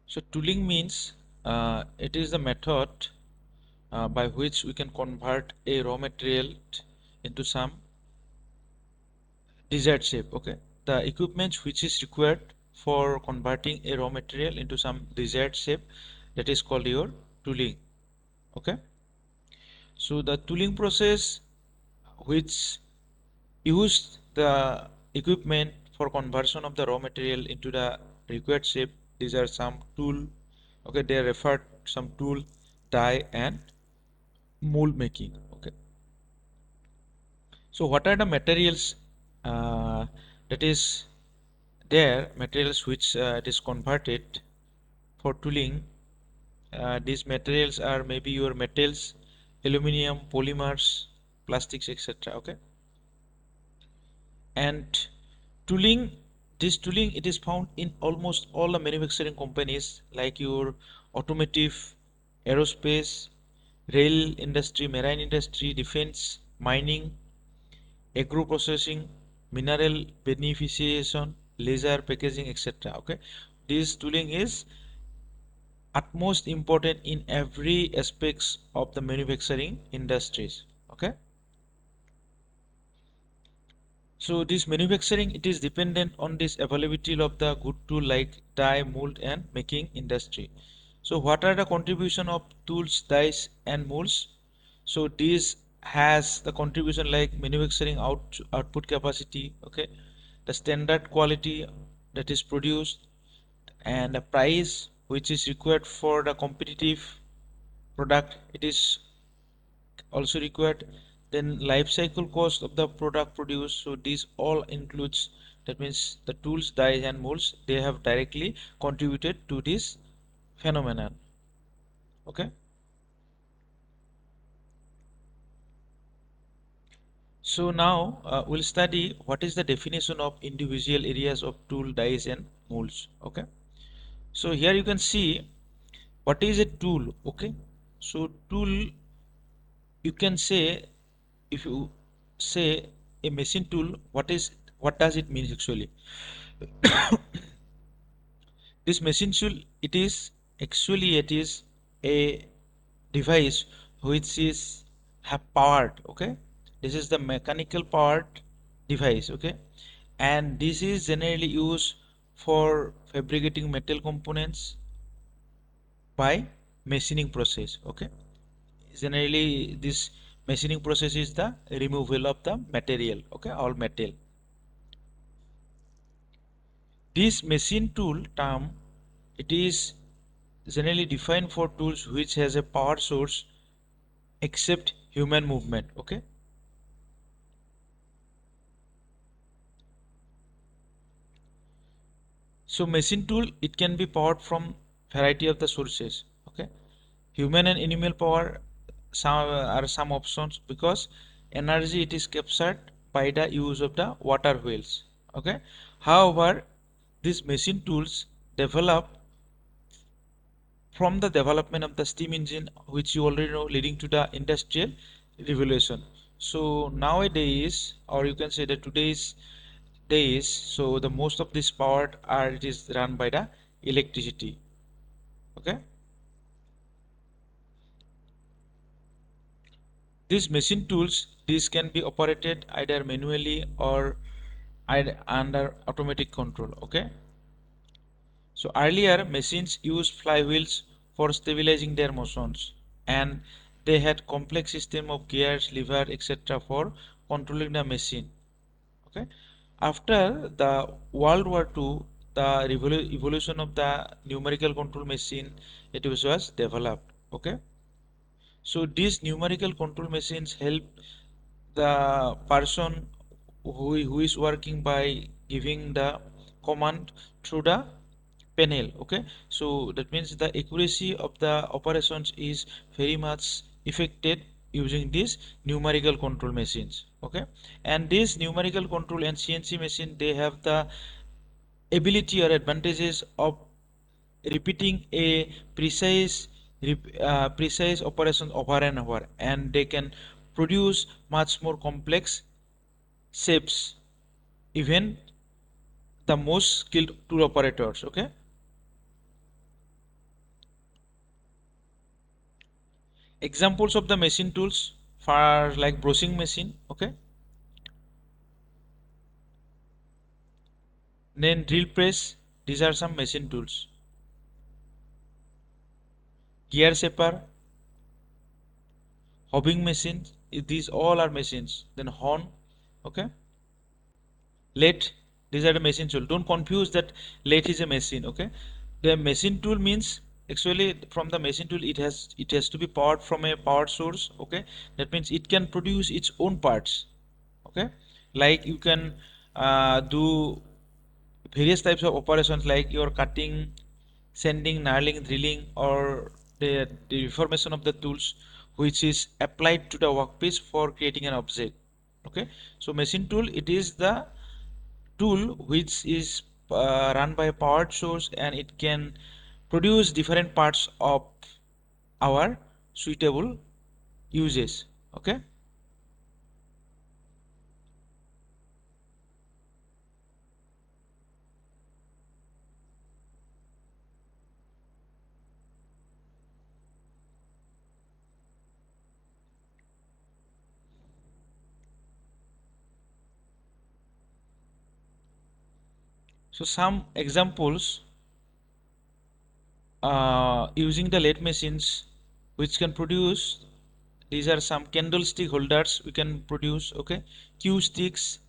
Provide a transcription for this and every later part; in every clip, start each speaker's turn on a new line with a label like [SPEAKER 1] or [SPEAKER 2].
[SPEAKER 1] So tooling means it is the method by which we can convert a raw material into some desired shape. Okay, the equipment which is required for converting a raw material into some desired shape, that is called your tooling. Okay, so the tooling process which use the equipment for conversion of the raw material into the required shape, these are some tool. Okay, they are referred some tool, die and mold making. Okay, so what are the materials that is there, materials which it is converted for tooling? These materials are maybe your metals, aluminum, polymers, plastics, etc. Okay, and tooling, this tooling it is found in almost all the manufacturing companies like your automotive, aerospace, rail industry, marine industry, defense, mining, agro processing, mineral beneficiation, laser packaging, etc. Okay, this tooling is utmost important in every aspects of the manufacturing industries. Okay, so this manufacturing it is dependent on this availability of the good tool like die, mold and making industry. So what are the contribution of tools, dies and molds? So this has the contribution like manufacturing output capacity. Okay, the standard quality that is produced, and the price which is required for the competitive product, it is also required. Then life cycle cost of the product produced, so this all includes, that means the tools, dies and molds, they have directly contributed to this phenomenon. Okay, so now we'll study what is the definition of individual areas of tool, dies and molds. Okay, so here you can see what is a tool. Okay, so tool, you can say, if you say a machine tool, what does it mean actually? This machine tool, it is a device which is have powered. Okay, this is the mechanical powered device. Okay, and this is generally used for fabricating metal components by machining process. Okay, generally this machining process is the removal of the material. Okay, all metal. This machine tool term, it is generally defined for tools which has a power source except human movement. Okay, so machine tool it can be powered from variety of the sources. Okay, human and animal power some are some options, because energy it is captured by the use of the water wheels. Okay, however these machine tools develop from the development of the steam engine, which you already know, leading to the industrial revolution. So nowadays, or you can say that today's days, so the most of this power are it is run by the electricity. Okay, these machine tools, these can be operated either manually or either under automatic control. Okay, so earlier machines used flywheels for stabilizing their motions, and they had complex system of gears, lever, etc. for controlling the machine. Okay, after the World War II, the evolution of the numerical control machine it was developed. Okay, so these numerical control machines help the person who is working by giving the command through the panel. Okay, so that means the accuracy of the operations is very much affected using these numerical control machines. Okay, and this numerical control and CNC machine, they have the ability or advantages of repeating a precise operation over and over, and they can produce much more complex shapes, even the most skilled tool operators. Okay, Examples of the machine tools for like broaching machine, okay, then drill press. These are some machine tools. Gear shaper, hobbing machines, these all are machines. Then horn, okay, lathe, these are the machine tool. Don't confuse that lathe is a machine, okay. The machine tool means actually from the machine tool it has to be powered from a power source, okay. That means it can produce its own parts, okay. Like you can do various types of operations like your cutting, sanding, nailing, drilling, or the reformation of the tools which is applied to the workpiece for creating an object, okay. So machine tool, it is the tool which is run by a powered source, and it can produce different parts of our suitable uses, okay. So some examples using the lathe machines which can produce, these are some candlestick holders we can produce, okay, cue sticks,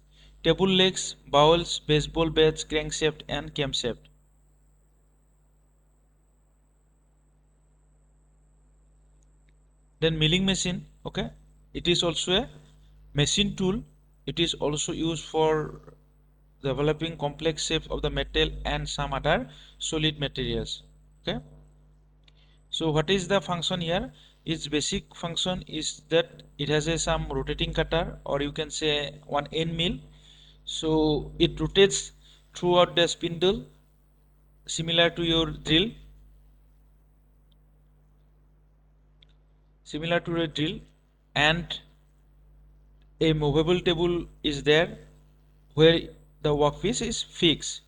[SPEAKER 1] table legs, bowls, baseball bats, crankshaft and camshaft. Then milling machine, okay, it is also a machine tool. It is also used for developing complex shapes of the metal and some other solid materials, okay. So what is the function here? Its basic function is that it has a some rotating cutter, or you can say one end mill. So it rotates throughout the spindle similar to your drill, similar to a drill, and a movable table is there where the workpiece is fixed,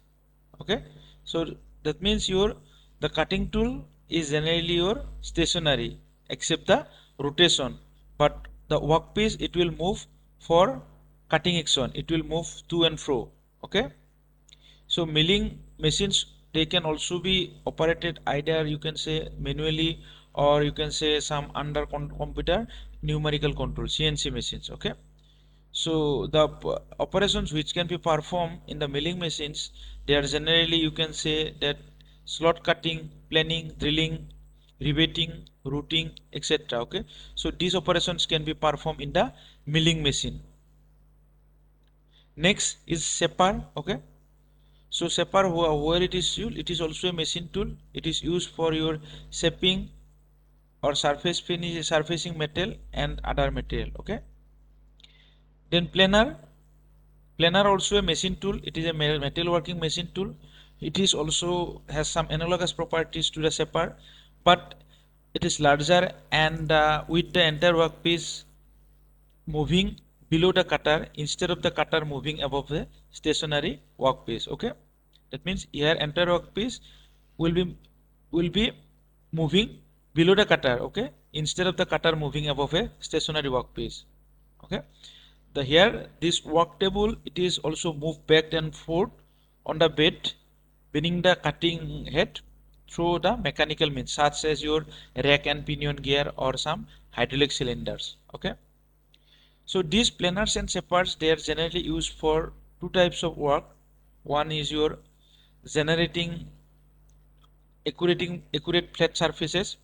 [SPEAKER 1] okay. So that means your the cutting tool is generally your stationary except the rotation, but the workpiece it will move for cutting action, it will move to and fro, okay. So milling machines, they can also be operated either you can say manually, or you can say some under computer numerical control CNC machines, okay. So the operations which can be performed in the milling machines, they are generally you can say that slot cutting, planing, drilling, riveting, routing, etc. Okay. So these operations can be performed in the milling machine. Next is shaper. Okay. So shaper where it is used, it is also a machine tool. It is used for your shaping or surface finish, surfacing metal and other material. Okay. Then planer. Planer also a machine tool. It is a metal working machine tool. It is also has some analogous properties to the shaper, but it is larger and with the entire workpiece moving below the cutter instead of the cutter moving above the stationary workpiece. Okay, that means here entire workpiece will be will be moving below the cutter. Okay, instead of the cutter moving above a stationary workpiece. Okay, the here this work table it is also moved back and forth on the bed beneath the cutting head through the mechanical means such as your rack and pinion gear or some hydraulic cylinders. Okay, so these planers and shapers, they are generally used for two types of work. One is your generating accurate flat surfaces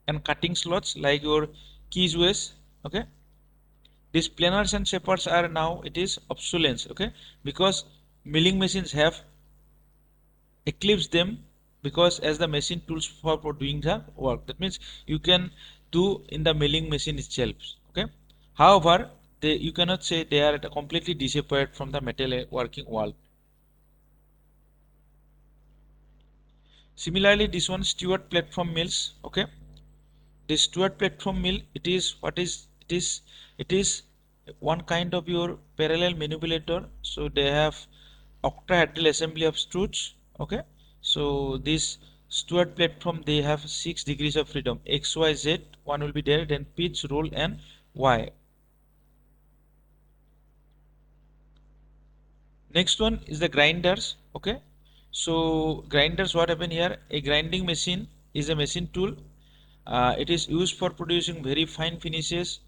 [SPEAKER 1] and cutting slots like your keys ways. Okay, these planers and shapers are now it is obsolete, okay, because milling machines have eclipsed them, because as the machine tools for doing the work. That means you can do in the milling machine itself, okay. However, you cannot say they are completely disappeared from the metal working world. Similarly, this one Stewart platform mills, okay. This Stewart platform mill, it is what is it is one kind of your parallel manipulator. So they have octahedral assembly of struts, okay. So this Stuart platform, they have 6 degrees of freedom, X, Y, Z, one will be there, then pitch, roll and Y. Next one is the grinders. Okay, so grinders, what happen here, a grinding machine is a machine tool. It is used for producing very fine finishes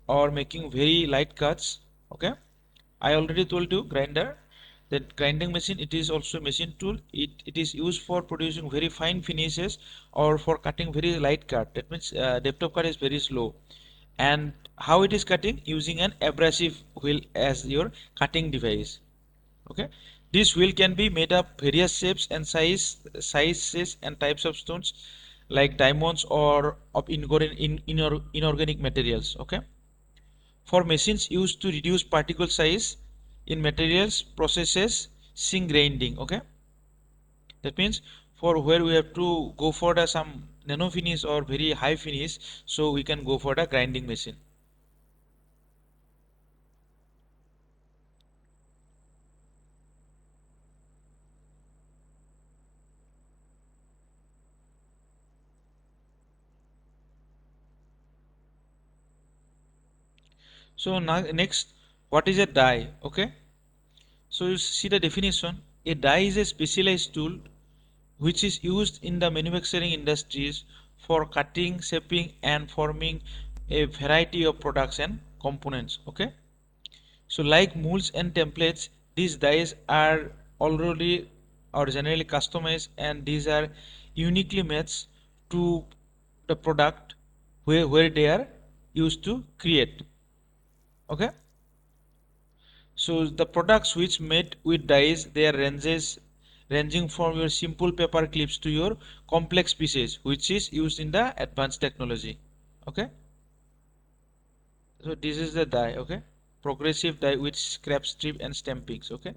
[SPEAKER 1] or making very light cuts. Okay, I already told you grinder, that grinding machine, it is also a machine tool. It is used for producing very fine finishes or for cutting very light cut. That means depth of cut is very slow. And how it is cutting? Using an abrasive wheel as your cutting device. Okay, this wheel can be made of various shapes and sizes and types of stones like diamonds or of inorganic materials. Okay, for machines used to reduce particle size in materials processes, zinc grinding. Okay, that means for where we have to go for the some nano finish or very high finish, so we can go for the grinding machine. So now next, what is a die? Okay, so you see the definition. A die is a specialized tool which is used in the manufacturing industries for cutting, shaping and forming a variety of products and components. Okay, so like molds and templates, these dies are already or generally customized, and these are uniquely matched to the product where they are used to create. Okay, so the products which made with dies, their ranges ranging from your simple paper clips to your complex pieces, which is used in the advanced technology. Okay, so this is the die. Okay, progressive die with scrap strip and stampings. Okay,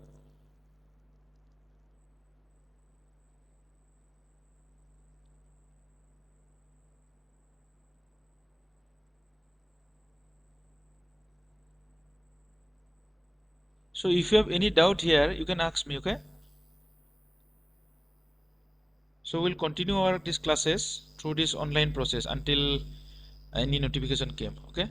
[SPEAKER 1] so if you have any doubt here, you can ask me. Okay, so we'll continue our these classes through this online process until any notification came. Okay,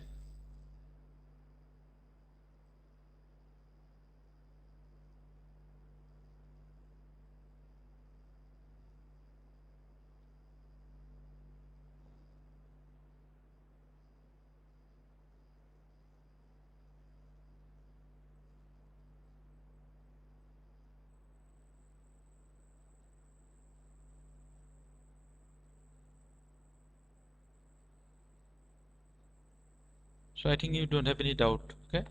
[SPEAKER 1] so I think you don't have any doubt. Okay,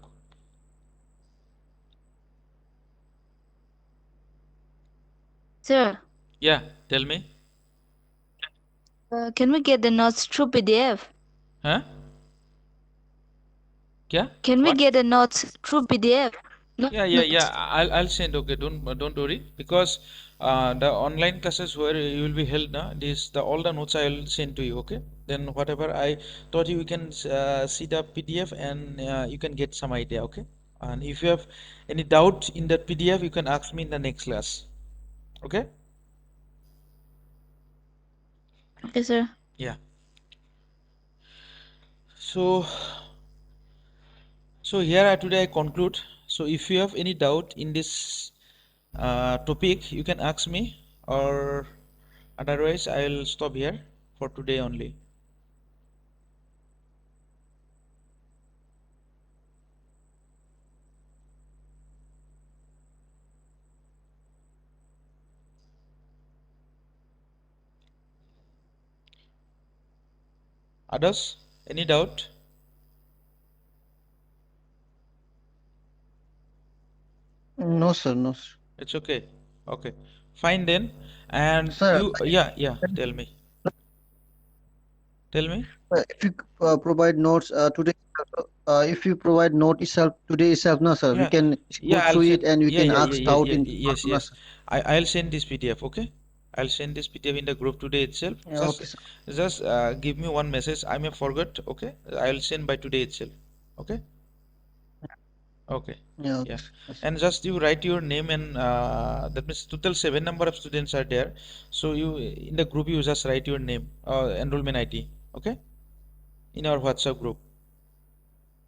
[SPEAKER 2] Sir,
[SPEAKER 1] yeah, tell me.
[SPEAKER 2] can we get the notes through PDF?
[SPEAKER 1] Huh? Yeah,
[SPEAKER 2] Can we
[SPEAKER 1] what?
[SPEAKER 2] get the notes through PDF?
[SPEAKER 1] Yeah.
[SPEAKER 2] Notes.
[SPEAKER 1] I'll send. Okay, don't worry, because the online classes where you will be held now, this the all the notes I will send to you. Okay, then whatever I taught you, you can see the PDF and you can get some idea. Okay, and if you have any doubt in the PDF, you can ask me in the next class. Okay,
[SPEAKER 2] Okay, sir.
[SPEAKER 1] yeah. So here today I conclude. So if you have any doubt in this topic, you can ask me, or otherwise I'll stop here for today only. Others, any doubt?
[SPEAKER 3] No, sir, no, sir.
[SPEAKER 1] It's okay. Okay, fine then. And
[SPEAKER 3] Sir,
[SPEAKER 1] you, yeah, tell me.
[SPEAKER 3] if you provide notes today, if you provide note itself today itself, no, sir, we
[SPEAKER 1] Yeah,
[SPEAKER 3] can go
[SPEAKER 1] yeah, I'll
[SPEAKER 3] through it
[SPEAKER 1] send.
[SPEAKER 3] and we
[SPEAKER 1] Yeah,
[SPEAKER 3] can
[SPEAKER 1] yeah, yeah,
[SPEAKER 3] ask
[SPEAKER 1] yeah,
[SPEAKER 3] doubt
[SPEAKER 1] yeah,
[SPEAKER 3] in
[SPEAKER 1] yes,
[SPEAKER 3] no,
[SPEAKER 1] yes.
[SPEAKER 3] sir.
[SPEAKER 1] I'll send this PDF. Okay, I'll send this PDF in the group today itself.
[SPEAKER 3] Yeah, okay, sir.
[SPEAKER 1] Just give me one message. I may forget. Okay, I'll send by today itself. Okay. Okay.
[SPEAKER 3] Yeah.
[SPEAKER 1] Yeah.
[SPEAKER 3] Yes.
[SPEAKER 1] And just you write your name and that means total 7 number of students are there. So you in the group you just write your name, enrollment ID. Okay. In our WhatsApp group.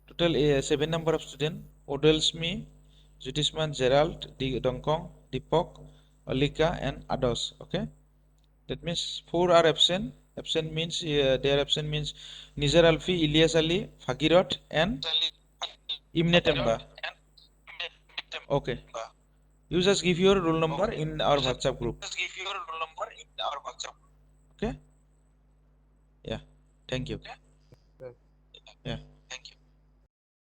[SPEAKER 1] Total 7 number of student. Odelsmi, Jyotisman, Gerald, Dongkong, Deepak, Alika, and others. Okay. That means 4 are absent. Absent means they are absent means Nizar Alfi, Ilyas Ali, Fagirat, and Imnetemba. Okay. You just give your roll number in our WhatsApp group. Okay. Yeah. Thank you.